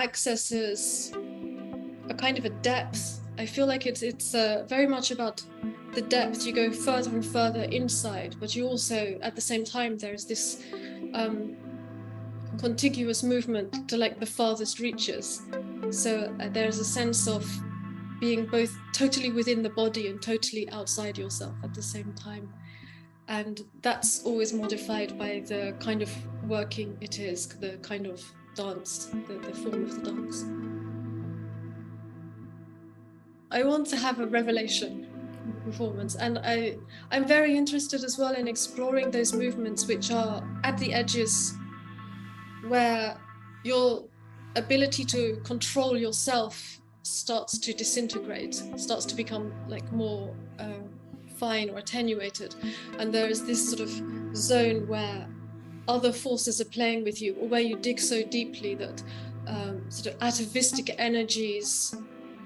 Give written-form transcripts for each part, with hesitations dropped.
accesses a kind of a depth. I feel like it's very much about the depth. You go further and further inside, but you also, at the same time, there's this contiguous movement to like the farthest reaches. So there's a sense of being both totally within the body and totally outside yourself at the same time. And that's always modified by the kind of working it is, the kind of dance, the form of the dance. I want to have a revelation performance, and I'm very interested as well in exploring those movements which are at the edges, where your ability to control yourself starts to disintegrate, starts to become like more fine or attenuated, and there is this sort of zone where other forces are playing with you, or where you dig so deeply that sort of atavistic energies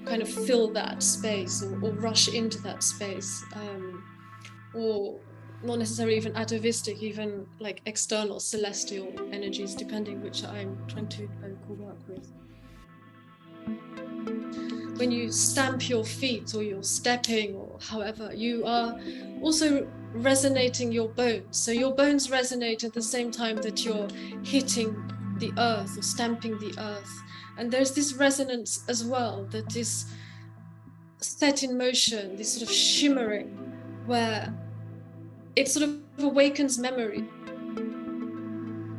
kind of fill that space or rush into that space, or not necessarily even atavistic, even like external celestial energies, depending which I'm trying to work with. When you stamp your feet or you're stepping or however, you are also resonating your bones. So your bones resonate at the same time that you're hitting the earth or stamping the earth. And there's this resonance as well that is set in motion, this sort of shimmering, where it sort of awakens memory.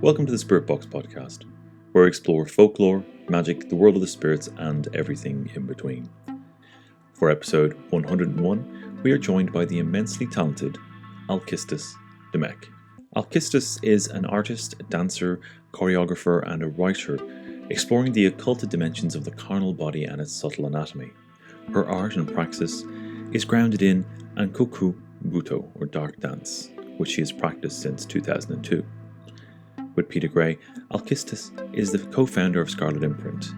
Welcome to the Spirit Box podcast, where we explore folklore, magic, the world of the spirits, and everything in between. For episode 101, we are joined by the immensely talented Alkistis Dimech. Alkistis is an artist, dancer, choreographer, and a writer, exploring the occulted dimensions of the carnal body and its subtle anatomy. Her art and praxis is grounded in ankoku, Butô, or dark dance, which she has practiced since 2002. With Peter Gray, Alkistis is the co-founder of Scarlet Imprint,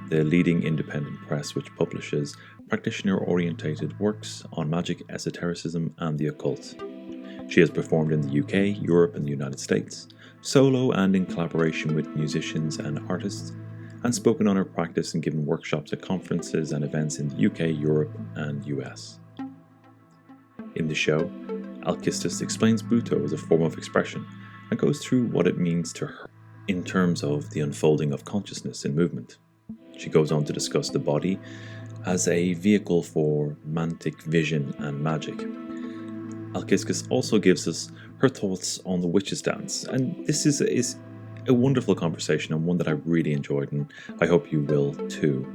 the leading independent press which publishes practitioner-oriented works on magic, esotericism, and the occult. She has performed in the UK, Europe, and the United States, solo and in collaboration with musicians and artists, and spoken on her practice and given workshops at conferences and events in the UK, Europe, and US. In the show, Alkistis explains Butô as a form of expression and goes through what it means to her in terms of the unfolding of consciousness in movement. She goes on to discuss the body as a vehicle for mantic vision and magic. Alkistis also gives us her thoughts on the witch's dance, and this is a wonderful conversation and one that I really enjoyed, and I hope you will too.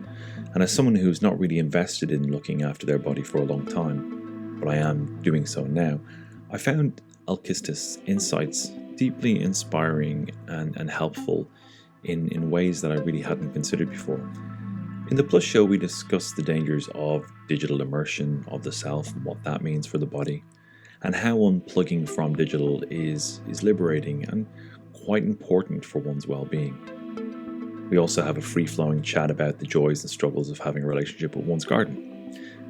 And as someone who's not really invested in looking after their body for a long time, but I am doing so now, I found Alkistis' insights deeply inspiring and helpful in ways that I really hadn't considered before. In the Plus show, we discussed the dangers of digital immersion of the self and what that means for the body, and how unplugging from digital is liberating and quite important for one's well-being. We also have a free-flowing chat about the joys and struggles of having a relationship with one's garden.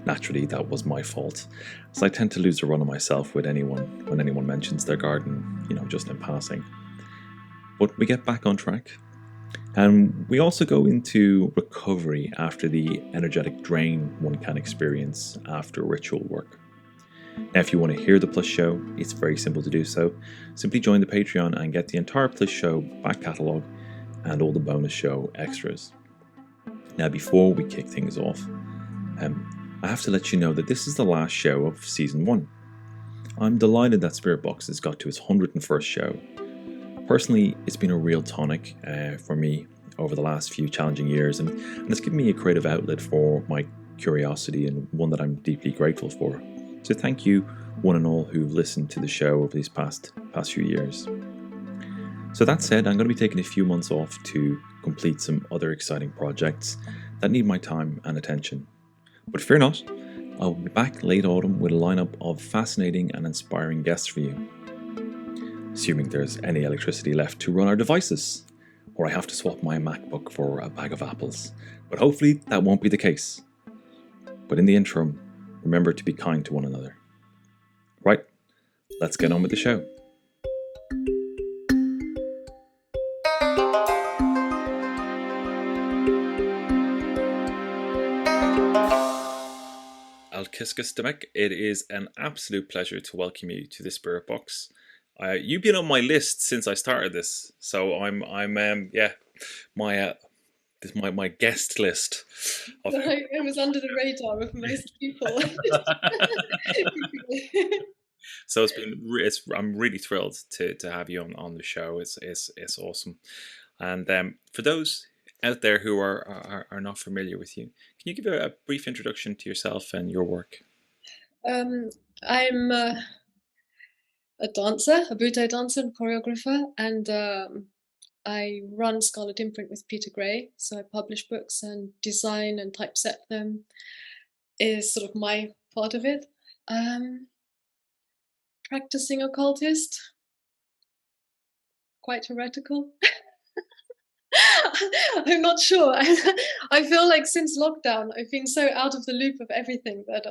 Naturally, that was my fault, as I tend to lose a run on myself when anyone mentions their garden, just in passing. But we get back on track, and we also go into recovery after the energetic drain one can experience after ritual work. Now, if you want to hear the Plus show, it's very simple to do so. Simply join the Patreon and get the entire Plus show back catalogue and all the bonus show extras. Now, before we kick things off, I have to let you know that this is the last show of Season 1. I'm delighted that Spirit Box has got to its 101st show. Personally, it's been a real tonic for me over the last few challenging years, and it's given me a creative outlet for my curiosity, and one that I'm deeply grateful for. So thank you, one and all, who've listened to the show over these past few years. So that said, I'm going to be taking a few months off to complete some other exciting projects that need my time and attention. But fear not, I'll be back late autumn with a lineup of fascinating and inspiring guests for you. Assuming there's any electricity left to run our devices, or I have to swap my MacBook for a bag of apples. But hopefully that won't be the case. But in the interim, remember to be kind to one another. Right, let's get on with the show. Alkistis Dimech. It is an absolute pleasure to welcome you to the Spirit Box. You've been on my list since I started this, so I'm my my guest list. It was under the radar of most people. So I'm really thrilled to have you on the show. It's awesome. And for those out there who are not familiar with you, can you give a brief introduction to yourself and your work? I'm a dancer, a Butô dancer and choreographer, and I run Scarlet Imprint with Peter Gray. So I publish books and design and typeset them is sort of my part of it. Practicing occultist, quite heretical. I'm not sure. I feel like since lockdown, I've been so out of the loop of everything that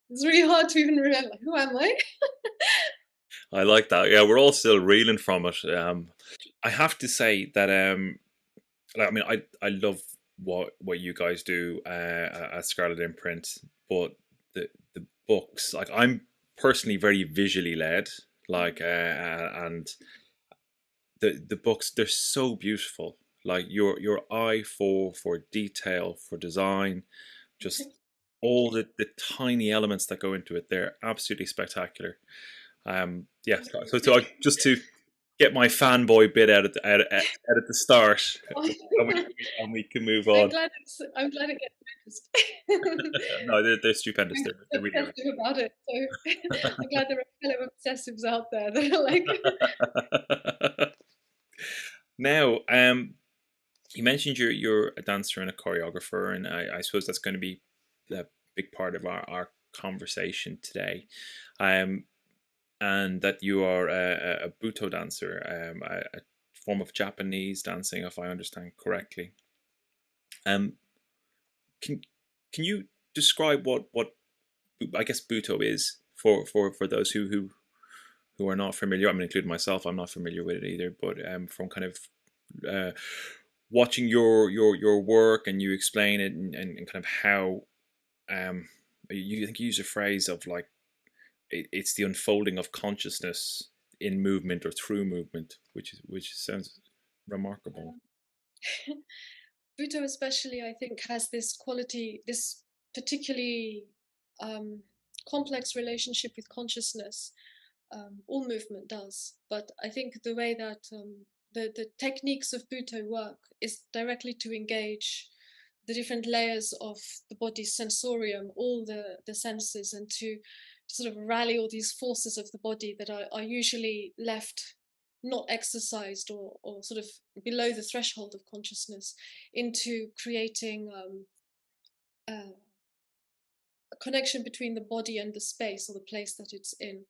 it's really hard to even remember who am I. I like that. Yeah, we're all still reeling from it. I have to say that I mean, I love what you guys do at Scarlet Imprint, but the books, like, I'm personally very visually led, like, and the books, they're so beautiful. Like your eye for detail, for design, just all the tiny elements that go into it, they're absolutely spectacular. Yeah, so just to get my fanboy bit out at the start, and we can move on. I'm glad it gets noticed. No, they're stupendous. They're really obsessive about it. So I'm glad there are fellow obsessives out there that are like. Now, you mentioned you're a dancer and a choreographer, and I suppose that's going to be a big part of our conversation today. And that you are a Butô dancer, a form of Japanese dancing, if I understand correctly. Can you describe what I guess Butô is for those who are not familiar? I mean, including myself, I'm not familiar with it either. But from kind of watching your work, and you explain it, and kind of how you think you use a phrase of like, it's the unfolding of consciousness in movement or through movement, which sounds remarkable. Butô especially, I think, has this quality, this particularly complex relationship with consciousness. All movement does, but I think the way that the techniques of Butô work is directly to engage the different layers of the body's sensorium, all the senses, and to sort of rally all these forces of the body that are usually left not exercised, or sort of below the threshold of consciousness, into creating a connection between the body and the space or the place that it's in.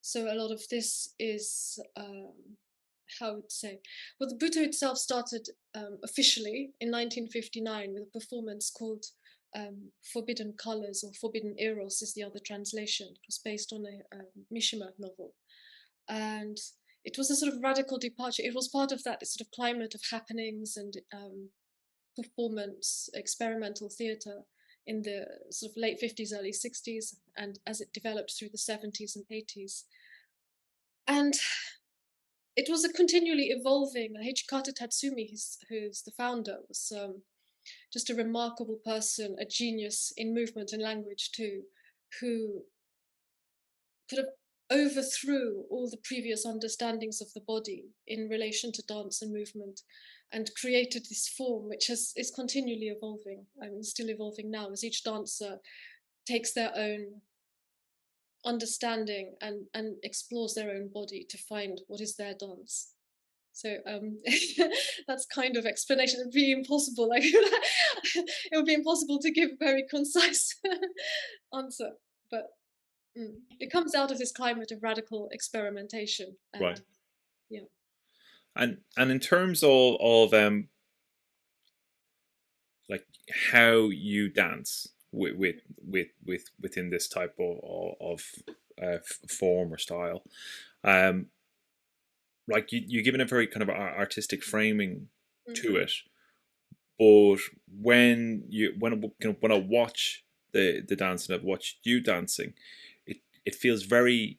So a lot of this is, how I would say, well, the Butô itself started officially in 1959 with a performance called Forbidden Colors, or Forbidden Eros is the other translation. It was based on a Mishima novel. And it was a sort of radical departure. It was part of that sort of climate of happenings and performance, experimental theatre in the sort of late 50s, early 60s, and as it developed through the 70s and 80s. And it was a continually evolving. Hijikata Tatsumi, who's the founder, was just a remarkable person, a genius in movement and language too, who could have overthrew all the previous understandings of the body in relation to dance and movement, and created this form which is continually evolving. I mean, still evolving now, as each dancer takes their own understanding and explores their own body to find what is their dance. So that's kind of explanation. It'd be impossible. Like it would be impossible to give a very concise answer, but it comes out of this climate of radical experimentation. And, right. Yeah. And in terms of like how you dance within this type of form or style, like you're given a very kind of artistic framing to it, but when I watch the dancing, I've watched you dancing, it feels very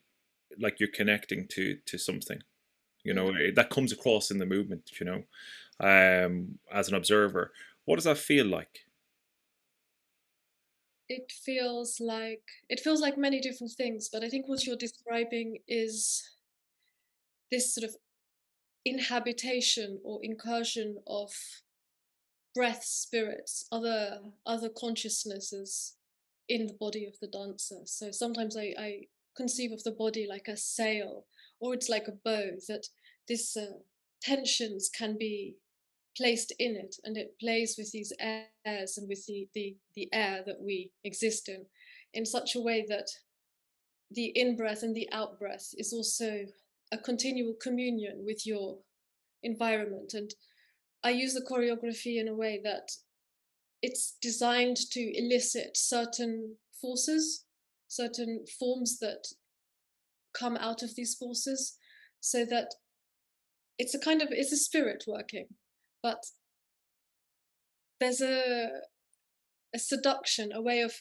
like you're connecting to something. You know, that comes across in the movement. You know, as an observer, what does that feel like? It feels like many different things, but I think what you're describing is this sort of inhabitation or incursion of breath, spirits, other consciousnesses in the body of the dancer. So sometimes I conceive of the body like a sail, or it's like a bow, that this tensions can be placed in it, and it plays with these airs and with the air that we exist in such a way that the in-breath and the out-breath is also a continual communion with your environment. And I use the choreography in a way that it's designed to elicit certain forces, certain forms that come out of these forces, so that it's a spirit working, but there's a seduction, a way of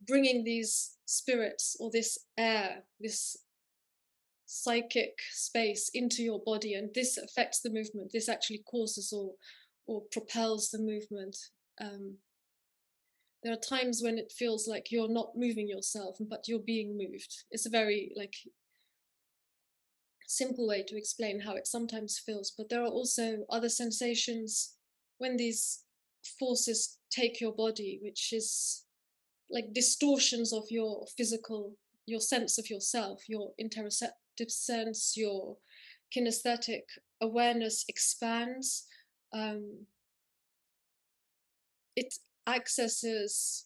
bringing these spirits or this air, this psychic space into your body, and this affects the movement. This actually causes or propels the movement. Um, there are times when it feels like you're not moving yourself, but you're being moved. It's a very simple way to explain how it sometimes feels, but there are also other sensations when these forces take your body, which is like distortions of your physical, your sense of yourself, your interoceptive sense, your kinesthetic awareness expands. Um, it accesses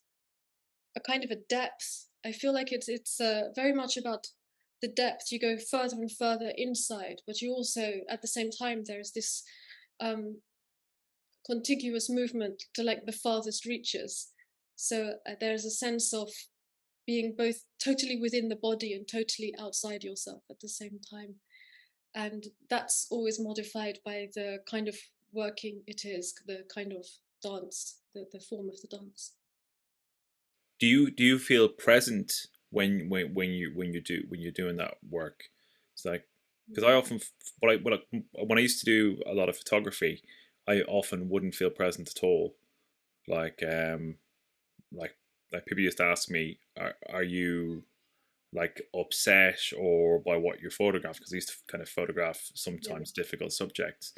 a kind of a depth. I feel like it's very much about the depth. You go further and further inside, but you also, at the same time, there's this um, contiguous movement to like the farthest reaches. So there's a sense of being both totally within the body and totally outside yourself at the same time. And that's always modified by the kind of working it is, the kind of dance, the form of the dance. Do you feel present when you're doing that work? It's like, because I often, when I used to do a lot of photography, I often wouldn't feel present at all. Like like people used to ask me, are you like upset or by what you photograph? Because I used to kind of photograph Yeah. sometimes difficult subjects,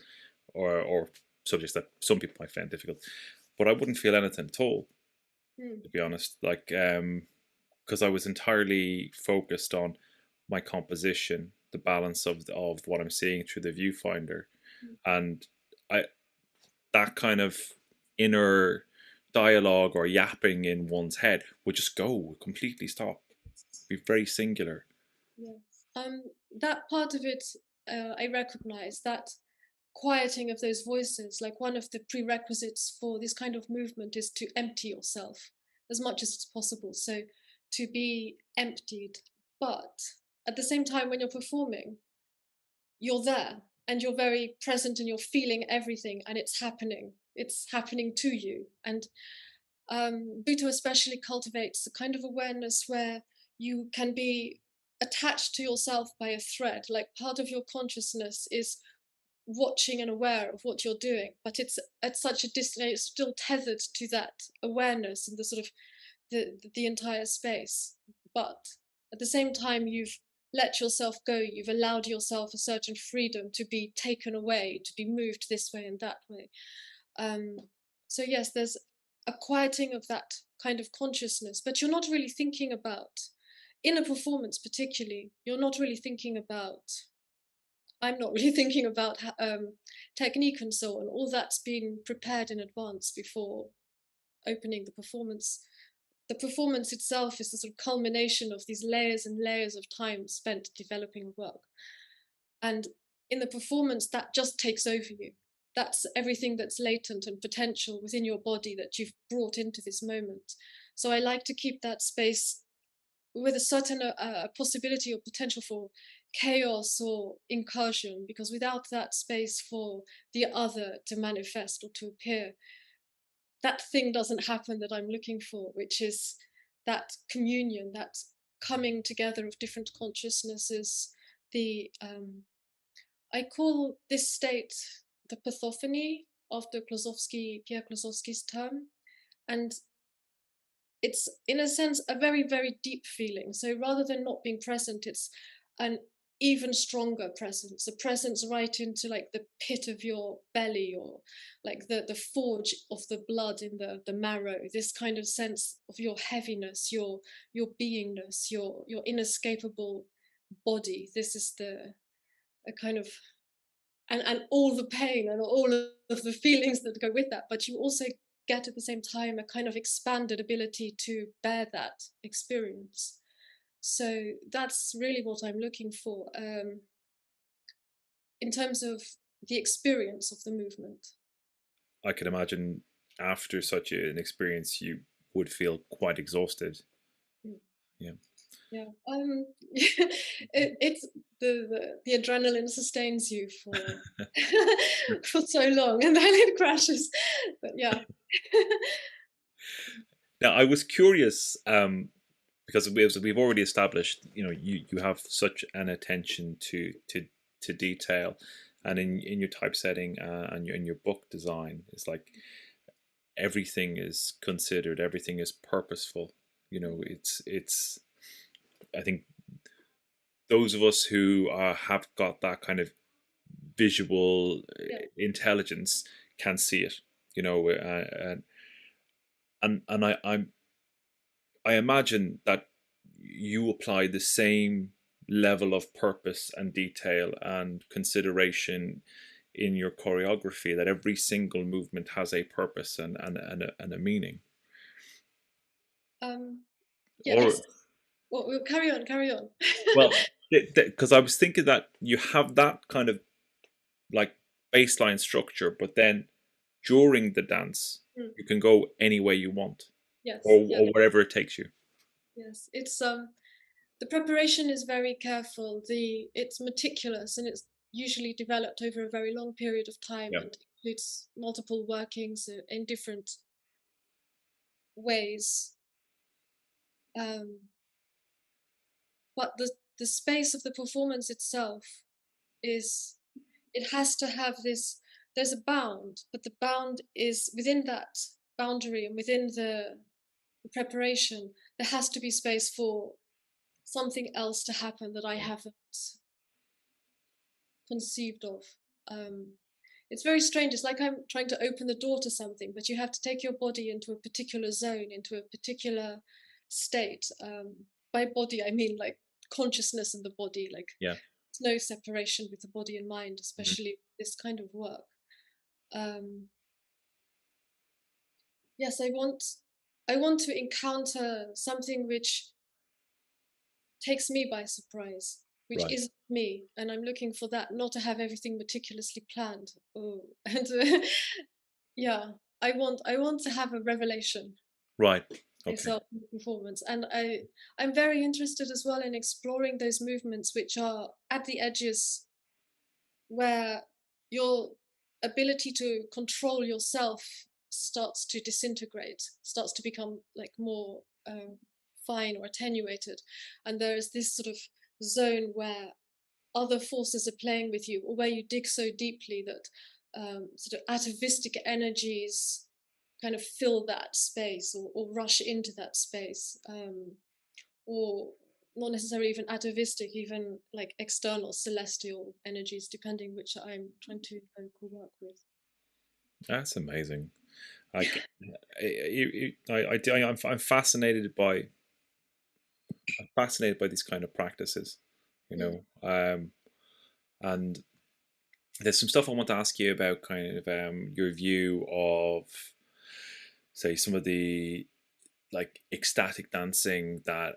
or subjects that some people might find difficult, but I wouldn't feel anything at all, Mm. to be honest. Like because I was entirely focused on my composition, the balance of what I'm seeing through the viewfinder, Mm. and I that kind of inner dialogue or yapping in one's head would just go completely stop, be very singular. Yeah. That part of it, I recognize that quieting of those voices. Like one of the prerequisites for this kind of movement is to empty yourself as much as it's possible. So to be emptied, but at the same time, when you're performing, you're there and you're very present and you're feeling everything and it's happening. It's happening to you. And Butô especially cultivates a kind of awareness where you can be attached to yourself by a thread. Like part of your consciousness is watching and aware of what you're doing, but it's at such a distance, it's still tethered to that awareness and the sort of the entire space. But at the same time, you've let yourself go, you've allowed yourself a certain freedom to be taken away, to be moved this way and that way. um, so yes, there's a quieting of that kind of consciousness, but you're not really thinking about, in a performance particularly, you're not really thinking about, I'm not really thinking about technique and so on. All that's being prepared in advance before opening the performance. The performance itself is the sort of culmination of these layers and layers of time spent developing a work. And in the performance, that just takes over you. That's everything that's latent and potential within your body that you've brought into this moment. So I like to keep that space with a certain possibility or potential for chaos or incursion, because without that space for the other to manifest or to appear, that thing doesn't happen that I'm looking for, which is that communion, that coming together of different consciousnesses. The I call this state the pathophony after Pierre Klosowski's term, and it's in a sense a very, very deep feeling. So rather than not being present, it's an even stronger presence, a presence right into like the pit of your belly, or like the forge of the blood in the marrow, this kind of sense of your heaviness, your beingness, your inescapable body. This is the a kind of and all the pain and all of the feelings that go with that, but you also get at the same time a kind of expanded ability to bear that experience. So that's really what I'm looking for, in terms of the experience of the movement. I can imagine after such an experience, you would feel quite exhausted. Mm. Yeah. Yeah. It's the adrenaline sustains you for for so long, and then it crashes. But yeah. Now, I was curious because we've already established, you have such an attention to detail, and in your typesetting and in your book design, it's like everything is considered, everything is purposeful. It's I think those of us who have got that kind of visual Yeah. intelligence can see it, and I imagine that you apply the same level of purpose and detail and consideration in your choreography, that every single movement has a purpose and a meaning. Or Yes. Well, carry on. well, because I was thinking that you have that kind of like baseline structure, but then during the dance Mm. you can go any way you want, Yes. Yeah. or wherever it takes you. Yes. It's the preparation is very careful. It's meticulous, and it's usually developed over a very long period of time, Yeah. and includes multiple workings in different ways. But the space of the performance itself is, it has to have this, there's a bound, but the bound is within that boundary, and within the preparation there has to be space for something else to happen that I haven't conceived of. It's very strange. It's like I'm trying to open the door to something, but you have to take your body into a particular zone, into a particular state. By body, I mean like consciousness in the body. Like Yeah. there's no separation with the body and mind, Mm-hmm. especially this kind of work. Yes, I want to encounter something which takes me by surprise, which Right. isn't me, and I'm looking for that, not to have everything meticulously planned. Oh, and yeah, I want to have a revelation Right. Okay. itself in the performance, and I'm very interested as well in exploring those movements which are at the edges, where your ability to control yourself starts to disintegrate, starts to become like more fine or attenuated, and there is this sort of zone where other forces are playing with you, or where you dig so deeply that sort of atavistic energies kind of fill that space, or rush into that space, or not necessarily even atavistic, even like external celestial energies, depending which I'm trying to evoke or work with. That's amazing. I'm fascinated by these kind of practices, and there's some stuff I want to ask you about, kind of your view of, say, some of the like ecstatic dancing that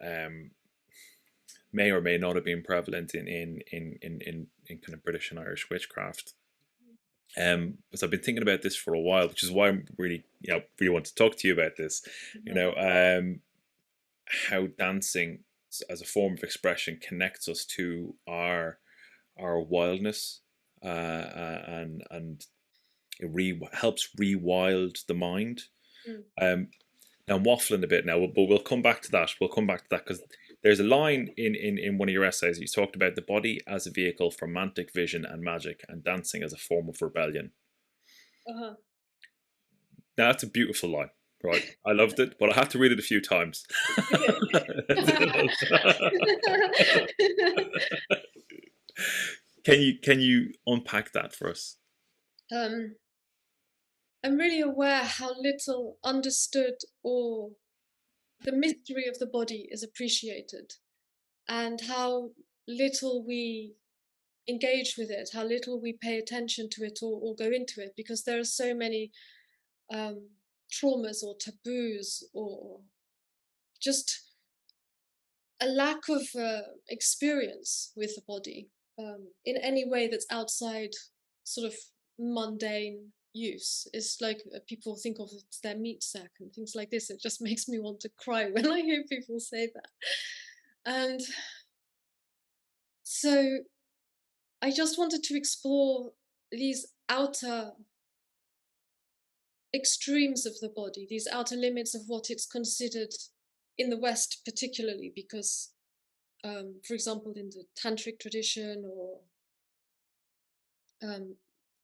may or may not have been prevalent in kind of British and Irish witchcraft. Because I've been thinking about this for a while, which is why I'm really want to talk to you about this. How dancing as a form of expression connects us to our wildness, and it helps rewild the mind. Now I'm waffling a bit now, but we'll come back to that. We'll come back to that because there's a line in one of your essays. You talked about the body as a vehicle for mantic vision and magic, and dancing as a form of rebellion. Uh-huh. Now that's a beautiful line, right? I loved it, but I had to read it a few times. Can you unpack that for us? I'm really aware how little understood or the mystery of the body is appreciated, and how little we engage with it, how little we pay attention to it or go into it, because there are so many traumas or taboos or just a lack of experience with the body in any way that's outside sort of mundane use. It's like people think of it's their meat sack and things like this. It just makes me want to cry when I hear people say that. And so I just wanted to explore these outer extremes of the body, these outer limits of what it's considered in the West, particularly because, for example, in the tantric tradition or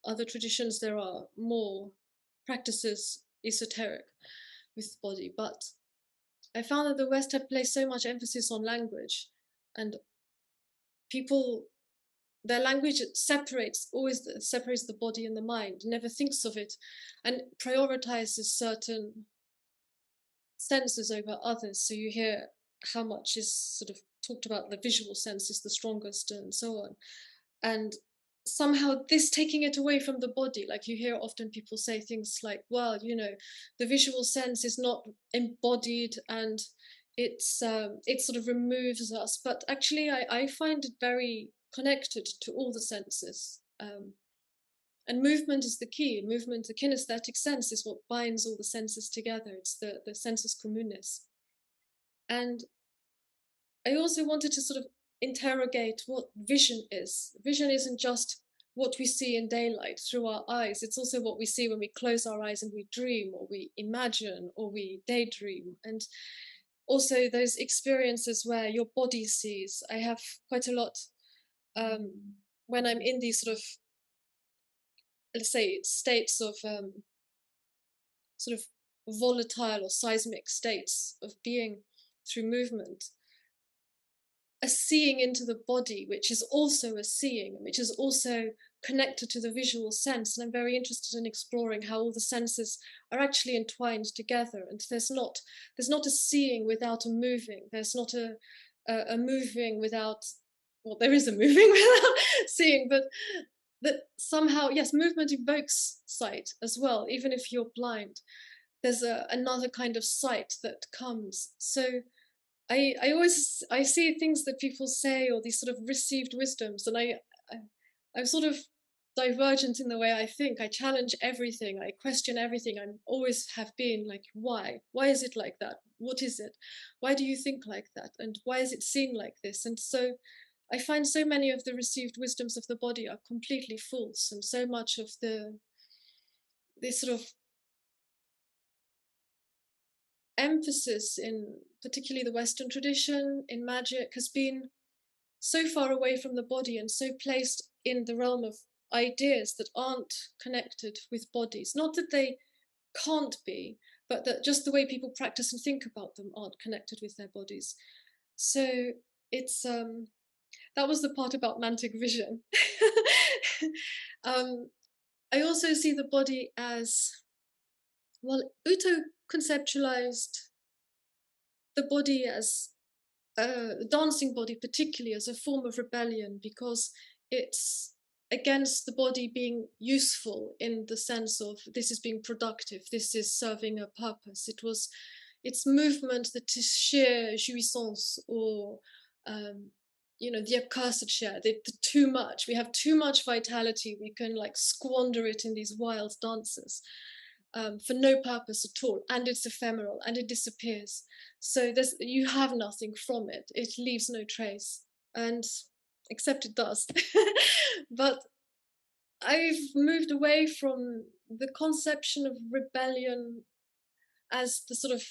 other traditions, there are more practices esoteric with the body. But I found that the West had placed so much emphasis on language, and people, their language separates the body and the mind, never thinks of it, and prioritizes certain senses over others. So you hear how much is sort of talked about the visual sense is the strongest and so on. And somehow this taking it away from the body, like you hear often people say things like, well, the visual sense is not embodied and it sort of removes us. But actually I find it very connected to all the senses. And movement is the key. Movement, the kinesthetic sense, is what binds all the senses together. It's the sensus communis. And I also wanted to sort of interrogate what vision is. Vision isn't just what we see in daylight through our eyes. It's also what we see when we close our eyes and we dream or we imagine or we daydream. And also those experiences where your body sees. I have quite a lot when I'm in these sort of, let's say, states of sort of volatile or seismic states of being through movement, a seeing into the body, which is also a seeing, which is also connected to the visual sense. And I'm very interested in exploring how all the senses are actually entwined together. And there's not a seeing without a moving. There's not a moving without, well, there is a moving without seeing, but that somehow, yes, movement evokes sight as well, even if you're blind. There's another kind of sight that comes. So I see things that people say or these sort of received wisdoms, and I'm sort of divergent in the way I think. I challenge everything. I question everything. I always have been like, why? Why is it like that? What is it? Why do you think like that? And why is it seen like this? And so I find so many of the received wisdoms of the body are completely false, and so much of this sort of emphasis in particularly the Western tradition in magic has been so far away from the body and so placed in the realm of ideas that aren't connected with bodies. Not that they can't be, but that just the way people practice and think about them aren't connected with their bodies. So it's that was the part about mantic vision. I also see the body as, well, Butô conceptualized the body as the dancing body particularly as a form of rebellion, because it's against the body being useful in the sense of this is being productive, this is serving a purpose. It's movement that is sheer jouissance, or the accursed share, the too much. We have too much vitality, we can like squander it in these wild dances. For no purpose at all, and it's ephemeral and it disappears. So you have nothing from it. It leaves no trace, and except it does. But I've moved away from the conception of rebellion as the sort of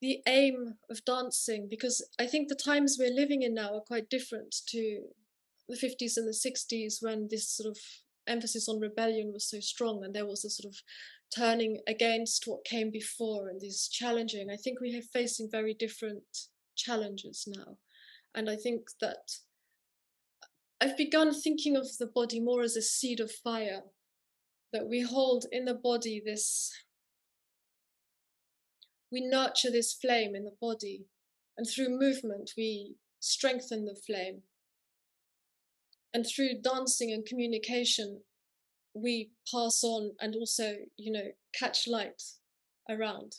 the aim of dancing, because I think the times we're living in now are quite different to the 50s and the 60s, when this sort of emphasis on rebellion was so strong and there was a sort of turning against what came before and this challenging. I think we are facing very different challenges now. And I think that I've begun thinking of the body more as a seed of fire, that we hold in the body this, we nurture this flame in the body, and through movement we strengthen the flame. And through dancing and communication, we pass on and also, catch light around.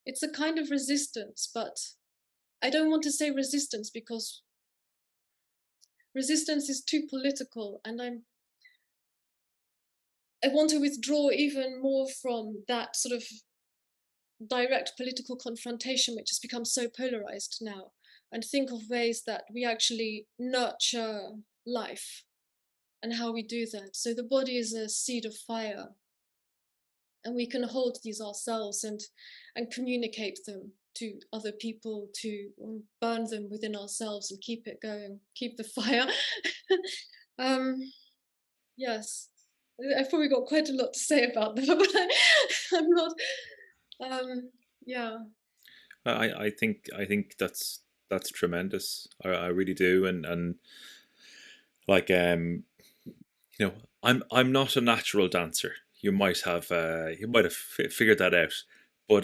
It's a kind of resistance, but I don't want to say resistance because resistance is too political, and I want to withdraw even more from that sort of direct political confrontation, which has become so polarized now, and think of ways that we actually nurture life and how we do that. So the body is a seed of fire, and we can hold these ourselves and communicate them to other people, to burn them within ourselves and keep it going, keep the fire. Yes, I've probably got quite a lot to say about that, but I'm not. Yeah. I think that's tremendous. I really do, and like I'm not a natural dancer. You might have figured that out, but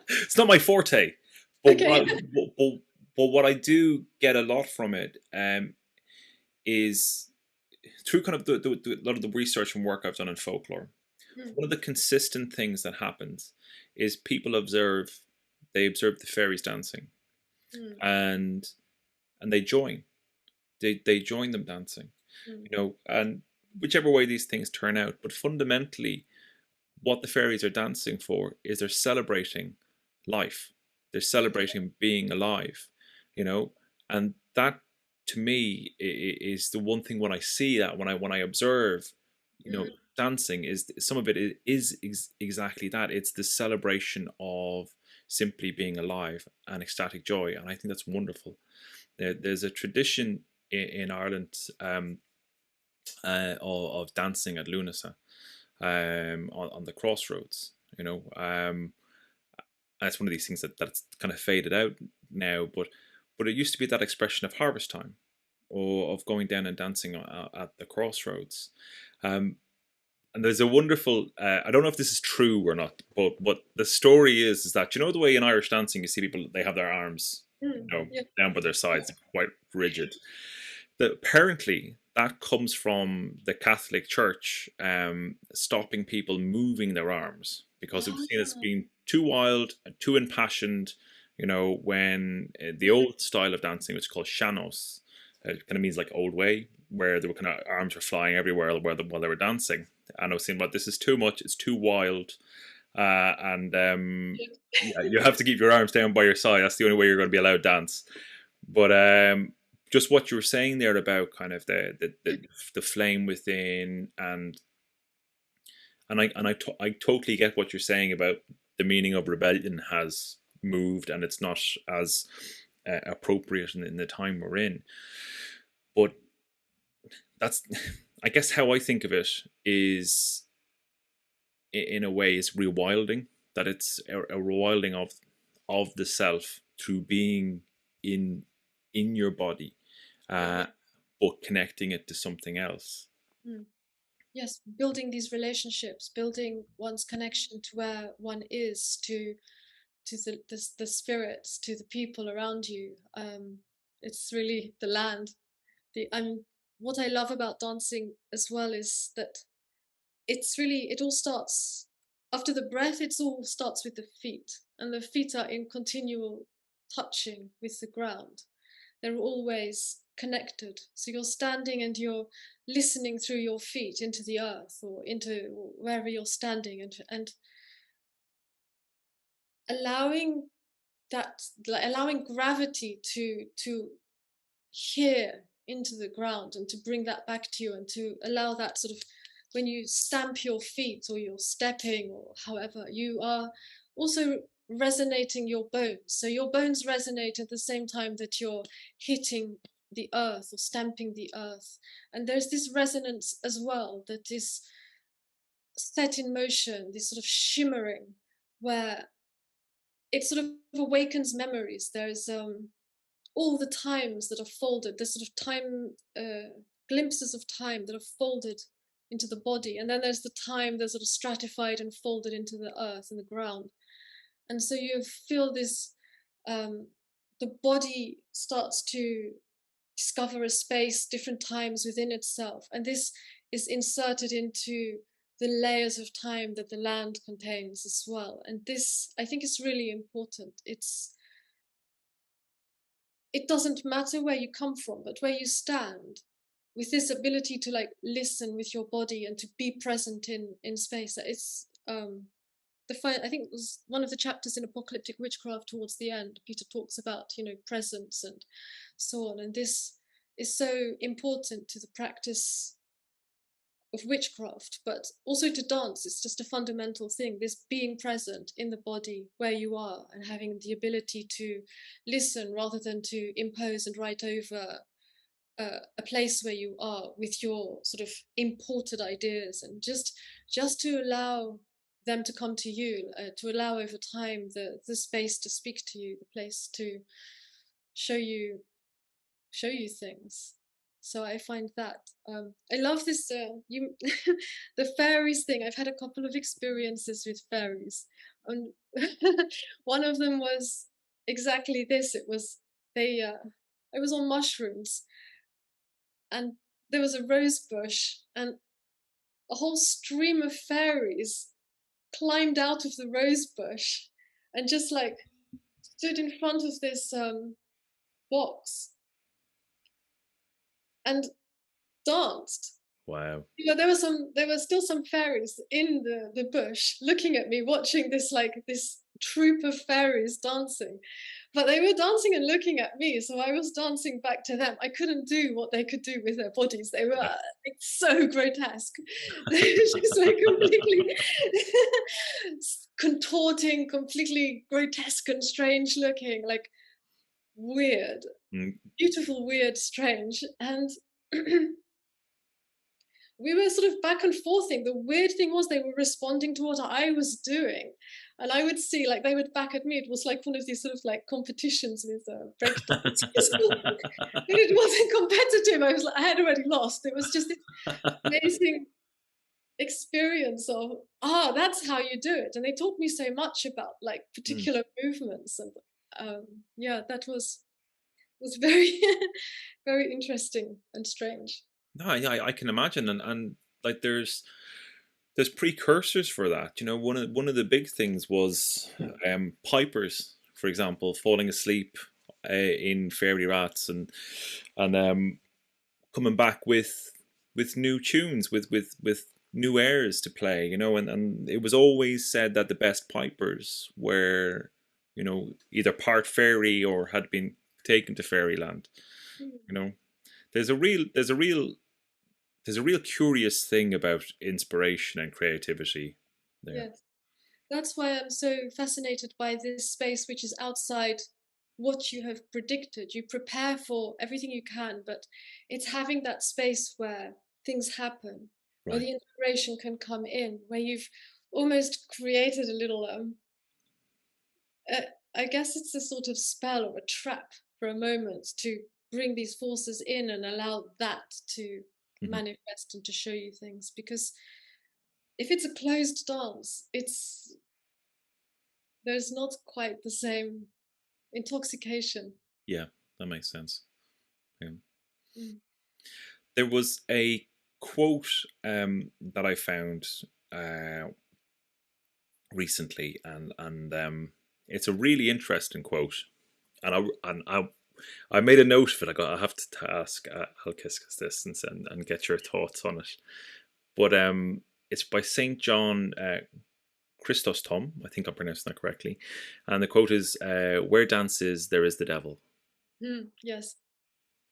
it's not my forte. But Okay. but what I do get a lot from it is through kind of a lot of the research and work I've done in folklore. Mm, One of the consistent things that happens is people observe the fairies dancing, mm, and they join. They join them dancing, mm, and whichever way these things turn out. But fundamentally, what the fairies are dancing for is they're celebrating life. They're celebrating being alive, and that to me is the one thing when I see that, when I observe, mm, dancing, is some of it is exactly that. It's the celebration of simply being alive and ecstatic joy, and I think that's wonderful. There's a tradition in Ireland of dancing at Lunasa, on the crossroads. And it's one of these things that's kind of faded out now, but it used to be that expression of harvest time, or of going down and dancing at the crossroads. And there's a wonderful, I don't know if this is true or not, but what the story is that, the way in Irish dancing you see people, they have their arms, yeah. down by their sides, quite rigid. That apparently that comes from the Catholic Church stopping people moving their arms, because it was seen as Ah, being too wild and too impassioned. When the yeah. old style of dancing, which is called shanos, it kind of means like old way, where they were kind of arms were flying everywhere while they were dancing. And I was saying, but this is too much. It's too wild, and yeah, you have to keep your arms down by your side. That's the only way you're going to be allowed to dance. But just what you were saying there about kind of the flame within, and I totally get what you're saying about the meaning of rebellion has moved, and it's not as appropriate in the time we're in. But that's, I guess, how I think of it is, in a way, is rewilding. That it's a rewilding of the self through being in your body, Yeah. uh, but connecting it to something else. Mm. Yes, building these relationships, building one's connection to where one is, to the spirits, to the people around you. It's really the land. What I love about dancing as well is that it all starts after the breath. It all starts with the feet, and the feet are in continual touching with the ground. They're always connected. So you're standing and you're listening through your feet into the earth or into wherever you're standing, and allowing allowing gravity to hear into the ground, and to bring that back to you, and to allow that sort of, when you stamp your feet or you're stepping or however, you are also resonating your bones. So your bones resonate at the same time that you're hitting the earth or stamping the earth. And there's this resonance as well that is set in motion, this sort of shimmering, where it sort of awakens memories. There's all the times that are folded, the sort of time, glimpses of time that are folded into the body. And then there's the time that's sort of stratified and folded into the earth and the ground. And so you feel this, the body starts to discover a space, different times within itself. And this is inserted into the layers of time that the land contains as well. And this, I think, is really important. It doesn't matter where you come from, but where you stand, with this ability to like listen with your body and to be present in space. It's I think it was one of the chapters in Apocalyptic Witchcraft towards the end. Peter talks about, presence and so on, and this is so important to the practice of witchcraft, but also to dance. It's just a fundamental thing, this being present in the body where you are and having the ability to listen rather than to impose and write over a place where you are with your sort of imported ideas, and just to allow them to come to you, to allow over time the space to speak to you, the place to show you things. So I find that I love this you the fairies thing. I've had a couple of experiences with fairies, and one of them was exactly this. It was they I was on mushrooms, and there was a rose bush, and a whole stream of fairies climbed out of the rose bush and just like stood in front of this box and danced. Wow. There were still some fairies in the bush looking at me, watching this troop of fairies dancing. But they were dancing and looking at me, so I was dancing back to them. I couldn't do what they could do with their bodies. They were like, so grotesque. They were just like completely contorting, completely grotesque and strange looking, like weird, beautiful, weird, strange. And we were sort of back and forthing. The weird thing was they were responding to what I was doing. And I would see, like, they would back at me. It was like one of these sort of like competitions with breakdance. But it wasn't competitive. I had already lost. It was just this amazing experience of, that's how you do it. And they taught me so much about like particular movements. And that was very, very interesting and strange. No, I can imagine, and like there's precursors for that. One of the big things was pipers, for example, falling asleep in fairy rats and coming back with new tunes, with new airs to play. And it was always said that the best pipers were either part fairy or had been taken to fairyland. There's a real curious thing about inspiration and creativity there. Yes, that's why I'm so fascinated by this space, which is outside what you have predicted. You prepare for everything you can, but it's having that space where things happen, where the inspiration can come in, where you've almost created a little, I guess it's a sort of spell or a trap for a moment to bring these forces in and allow that to manifest and to show you things. Because if it's a closed dance, there's not quite the same intoxication. Yeah, that makes sense. Yeah. There was a quote that I found recently, and it's a really interesting quote, and I made a note of it. I have to ask Alkistis this and get your thoughts on it. But it's by Saint John Chrysostom. I think I'm pronouncing that correctly. And the quote is, "Where dance is, there is the devil." Yes.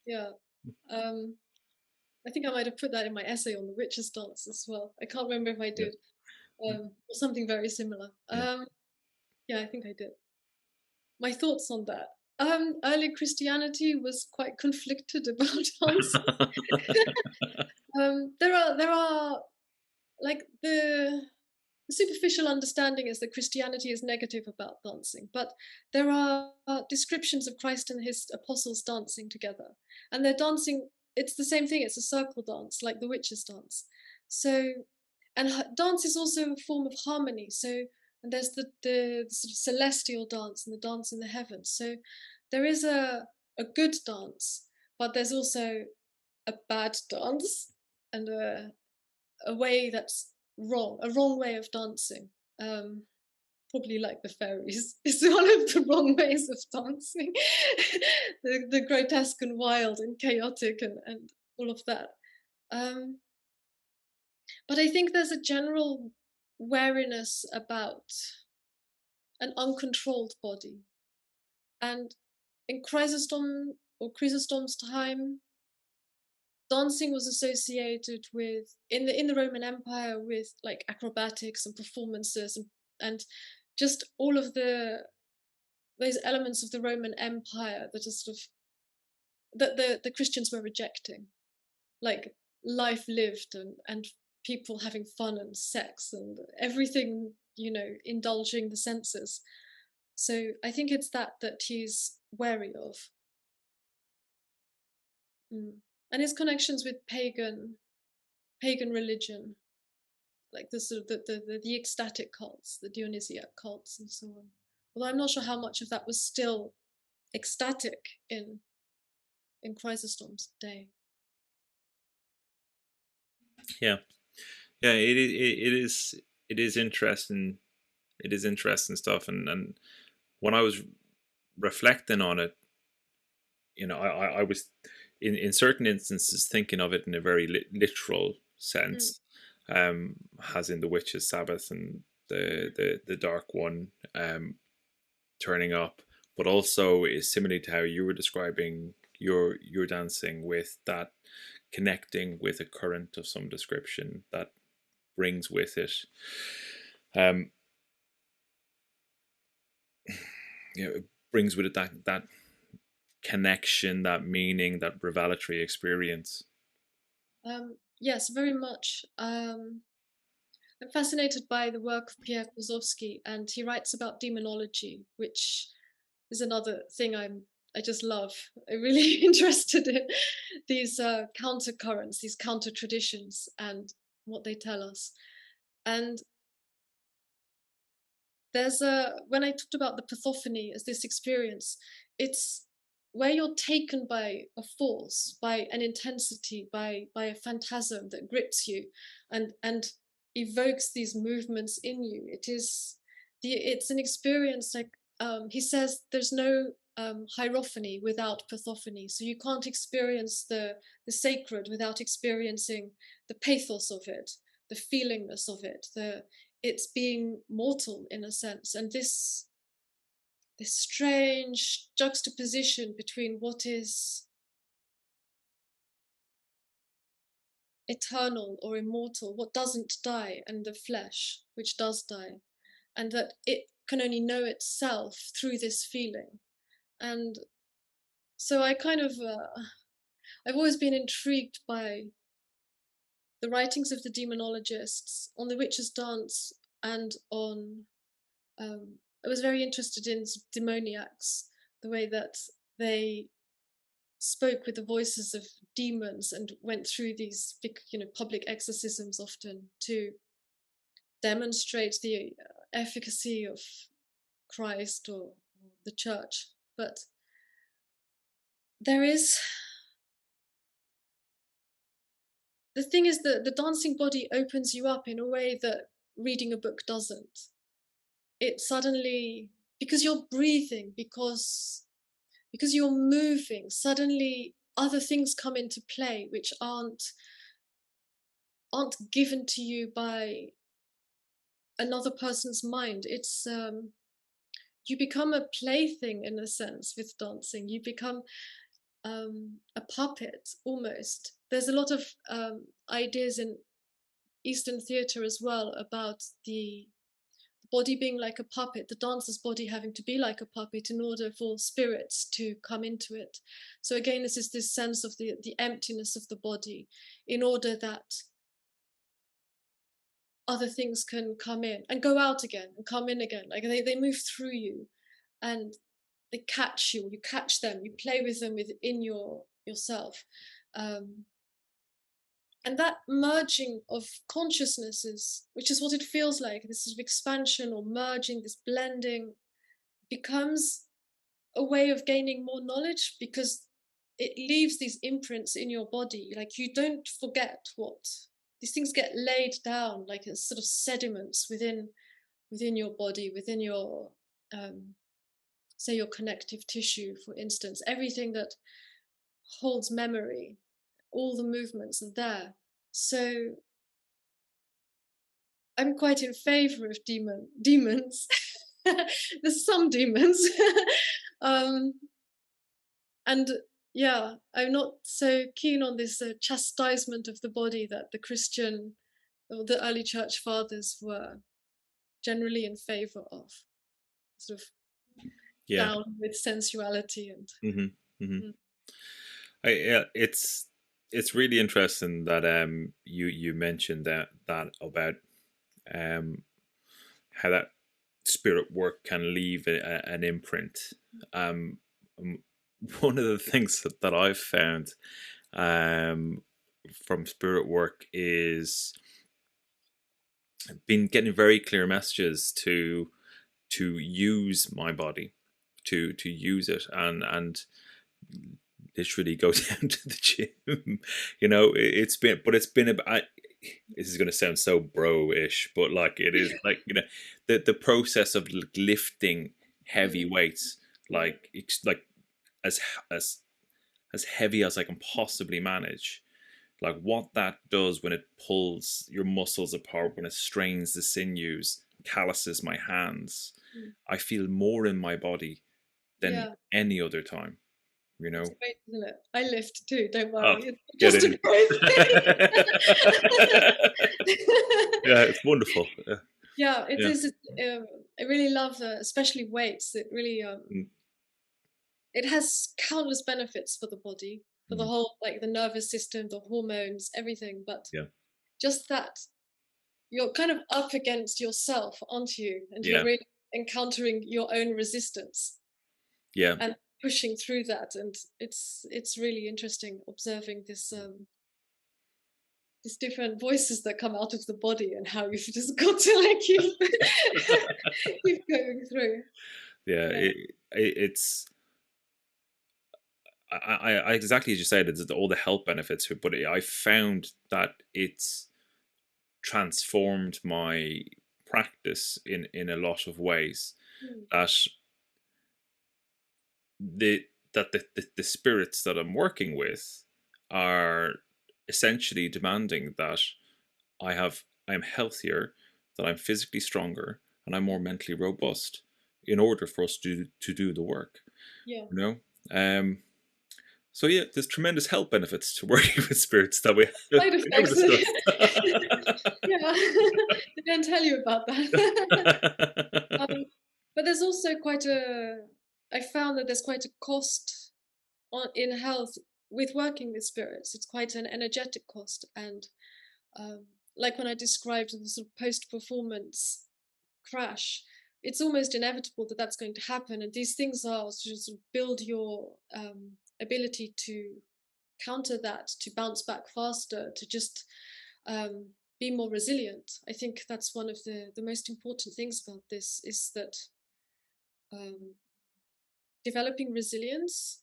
Yeah. I think I might have put that in my essay on the witches' dance as well. I can't remember if I did, or something very similar. Yeah, I think I did. My thoughts on that. Early Christianity was quite conflicted about dancing. There are like the superficial understanding is that Christianity is negative about dancing, but there are descriptions of Christ and his apostles dancing together, and they're dancing. It's the same thing. It's a circle dance, like the witches' dance. So, and dance is also a form of harmony. So, and there's the sort of celestial dance and the dance in the heavens. So, there is a good dance, but there's also a bad dance and a way that's wrong, a wrong way of dancing. Um, Probably like the fairies is one of the wrong ways of dancing. The grotesque and wild and chaotic and all of that. Um, but I think there's a general wariness about an uncontrolled body. And in Chrysostom's time, dancing was associated with in the Roman Empire with like acrobatics and performances and just all of those elements of the Roman Empire that are sort of that the Christians were rejecting, like life lived and people having fun and sex and everything, indulging the senses. So I think it's that he's wary of. And his connections with pagan religion, like the sort of the ecstatic cults, the Dionysiac cults, and so on. Although I'm not sure how much of that was still ecstatic in Chrysostom's day. Yeah, it is interesting. It is interesting stuff, and when I was reflecting on it, I was in certain instances thinking of it in a very literal sense, as in the witch's Sabbath and the dark one turning up, but also is similar to how you were describing your dancing, with that connecting with a current of some description that brings with it it brings with it that connection, that meaning, that revelatory experience. Yes, very much. I'm fascinated by the work of Pierre Klosowski, and he writes about demonology, which is another thing I just love. I'm really interested in these counter currents, these counter traditions, and what they tell us. And when I talked about the pathophony as this experience, it's where you're taken by a force, by an intensity, by a phantasm that grips you and evokes these movements in you. It's an experience like he says there's no hierophany without pathophony. So you can't experience the sacred without experiencing the pathos of it, the feelingness of it, it's being mortal in a sense, and this strange juxtaposition between what is eternal or immortal, what doesn't die, and the flesh, which does die, and that it can only know itself through this feeling. And so I kind of, I've always been intrigued by the writings of the demonologists on the witches' dance and on I was very interested in demoniacs, the way that they spoke with the voices of demons and went through these big, public exorcisms often to demonstrate the efficacy of Christ or the church. But the thing is that the dancing body opens you up in a way that reading a book doesn't. It suddenly, because you're breathing, because you're moving, suddenly other things come into play which aren't given to you by another person's mind. It's you become a plaything in a sense with dancing. You become a puppet almost. There's a lot of ideas in Eastern theatre as well about the body being like a puppet, the dancer's body having to be like a puppet in order for spirits to come into it. So again, this is this sense of the emptiness of the body in order that other things can come in and go out again and come in again. Like they move through you and they catch you catch them, you play with them within yourself. And that merging of consciousnesses, which is what it feels like, this sort of expansion or merging, this blending, becomes a way of gaining more knowledge because it leaves these imprints in your body. Like you don't forget what these things get laid down like as sort of sediments within your body, within your say your connective tissue, for instance. Everything that holds memory, all the movements are there. So I'm quite in favor of demons. There's some demons. And yeah, I'm not so keen on this chastisement of the body that the Christian or the early church fathers were generally in favor of. Sort of down with sensuality and it's really interesting that you mentioned that about how that spirit work can leave an imprint. One of the things that I've found from spirit work is been getting very clear messages to use my body, to use it and literally go down to the gym. You know, it's been about, this is going to sound so bro-ish, but like it is like, you know, the process of lifting heavy weights, like it's like as heavy as I can possibly manage. Like what that does when it pulls your muscles apart, when it strains the sinews, calluses my hands, I feel more in my body than any other time. You know, it's great, isn't it? I lift too, don't worry. Oh, it's just a great thing. Yeah, it's wonderful. Yeah, it is. I really love, especially weights. It really, it has countless benefits for the body, for the whole, like the nervous system, the hormones, everything. But just that you're kind of up against yourself, aren't you? And you're really encountering your own resistance. Yeah. And pushing through that, and it's really interesting observing this these different voices that come out of the body and how you've just got to like keep going through. It's I exactly as you said, it's all the health benefits, but I found that it's transformed my practice in a lot of ways. That the spirits that I'm working with are essentially demanding that I am healthier, that I'm physically stronger, and I'm more mentally robust in order for us to do the work. You know. So yeah, there's tremendous health benefits to working with spirits that we side effects. They don't tell you about that. But there's also I found that there's quite a cost in health with working with spirits. It's quite an energetic cost, and like when I described the sort of post-performance crash, it's almost inevitable that that's going to happen, and these things are to sort of build your ability to counter that, to bounce back faster, to just be more resilient. I think that's one of the most important things about this, is that developing resilience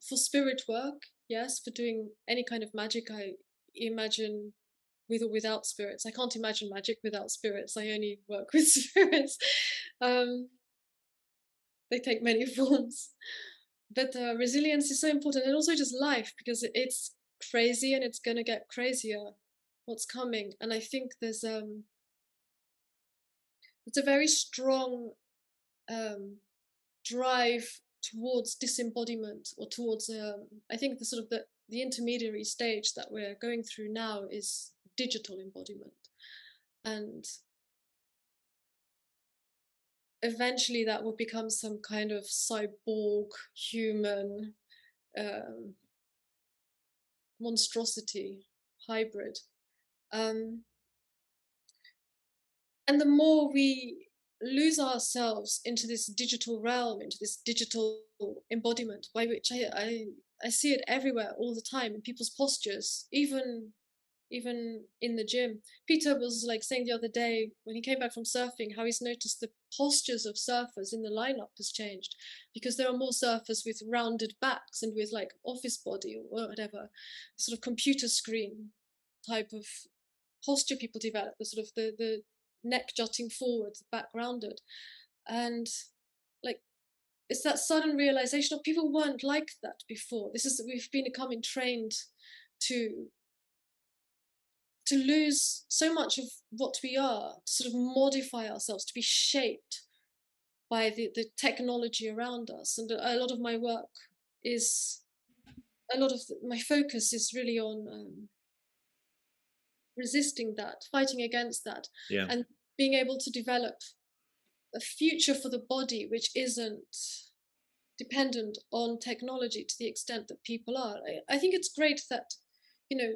for spirit work, yes, for doing any kind of magic, I imagine, with or without spirits. I can't imagine magic without spirits. I only work with spirits. They take many forms. But resilience is so important, and also just life, because it's crazy and it's going to get crazier what's coming. And I think there's a very strong drive towards disembodiment, or towards I think the sort of the intermediary stage that we're going through now is digital embodiment, and eventually that will become some kind of cyborg human monstrosity hybrid. And the more we lose ourselves into this digital realm, into this digital embodiment, by which I see it everywhere all the time in people's postures, even in the gym. Peter was like saying the other day when he came back from surfing how he's noticed the postures of surfers in the lineup has changed, because there are more surfers with rounded backs and with like office body or whatever, sort of computer screen type of posture people develop, the sort of the neck jutting forward, the back rounded. And like, it's that sudden realization of people weren't like that before. We've been becoming trained to lose so much of what we are, to sort of modify ourselves, to be shaped by the technology around us. And a lot of my work is, my focus is really on resisting that, fighting against that, and being able to develop a future for the body which isn't dependent on technology to the extent that people are. I think it's great that,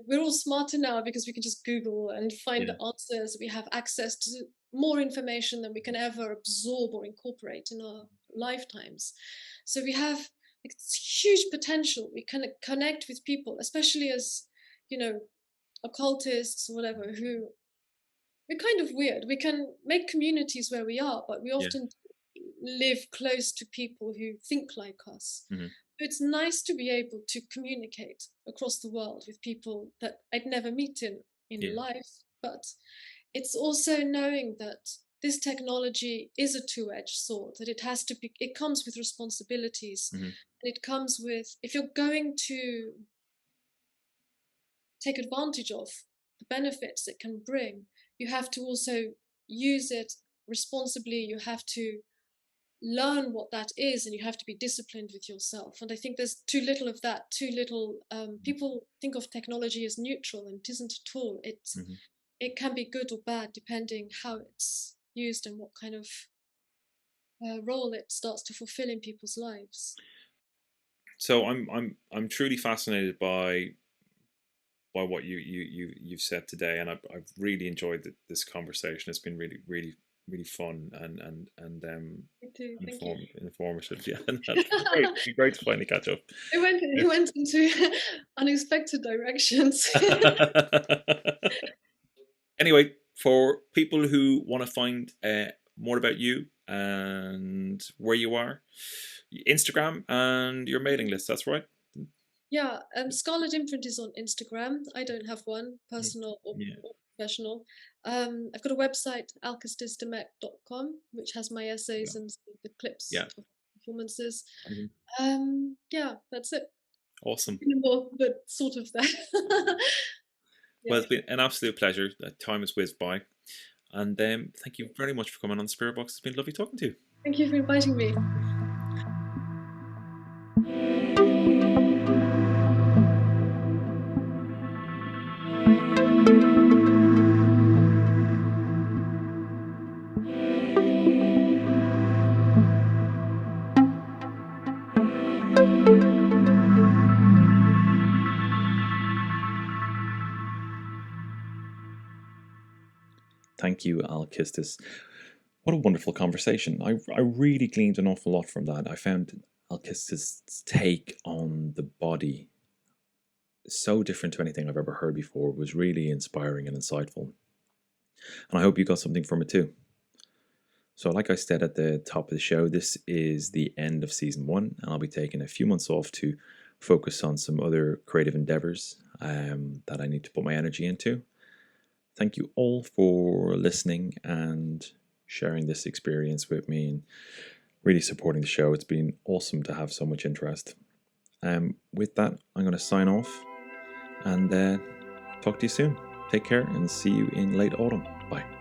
we're all smarter now because we can just Google and find the answers. We have access to more information than we can ever absorb or incorporate in our lifetimes. So we have like this huge potential. We can connect with people, especially as, occultists or whatever, who we're kind of weird. We can make communities where we are, but we often live close to people who think like us. Mm-hmm. It's nice to be able to communicate across the world with people that I'd never meet in life. But it's also knowing that this technology is a two-edged sword, that it comes with responsibilities. Mm-hmm. And it comes with, if you're going to take advantage of the benefits it can bring, you have to also use it responsibly. You have to learn what that is, and you have to be disciplined with yourself. And I think there's too little of that. People think of technology as neutral, and it isn't at all. It can be good or bad depending how it's used and what kind of role it starts to fulfill in people's lives. So I'm truly fascinated by what you've said today, and I've really enjoyed this conversation. It's been really fun and informative. Yeah, that's great to finally catch up. It went into unexpected directions. Anyway, for people who want to find more about you and where you are, Instagram and your mailing list, that's right? Yeah, Scarlet Imprint is on Instagram. I don't have one, personal or professional. I've got a website, alkistisdimech.com, which has my essays and the clips of performances. Yeah, that's it. Awesome. More, but sort of that. Well, it's been an absolute pleasure. Time has whizzed by. And thank you very much for coming on Spirit Box. It's been lovely talking to you. Thank you for inviting me. Thank you, Alkistis. What a wonderful conversation. I really gleaned an awful lot from that. I found Alkistis' take on the body so different to anything I've ever heard before. It was really inspiring and insightful. And I hope you got something from it too. So like I said at the top of the show, this is the end of season 1, and I'll be taking a few months off to focus on some other creative endeavors that I need to put my energy into. Thank you all for listening and sharing this experience with me and really supporting the show. It's been awesome to have so much interest. With that, I'm going to sign off and talk to you soon. Take care and see you in late autumn. Bye.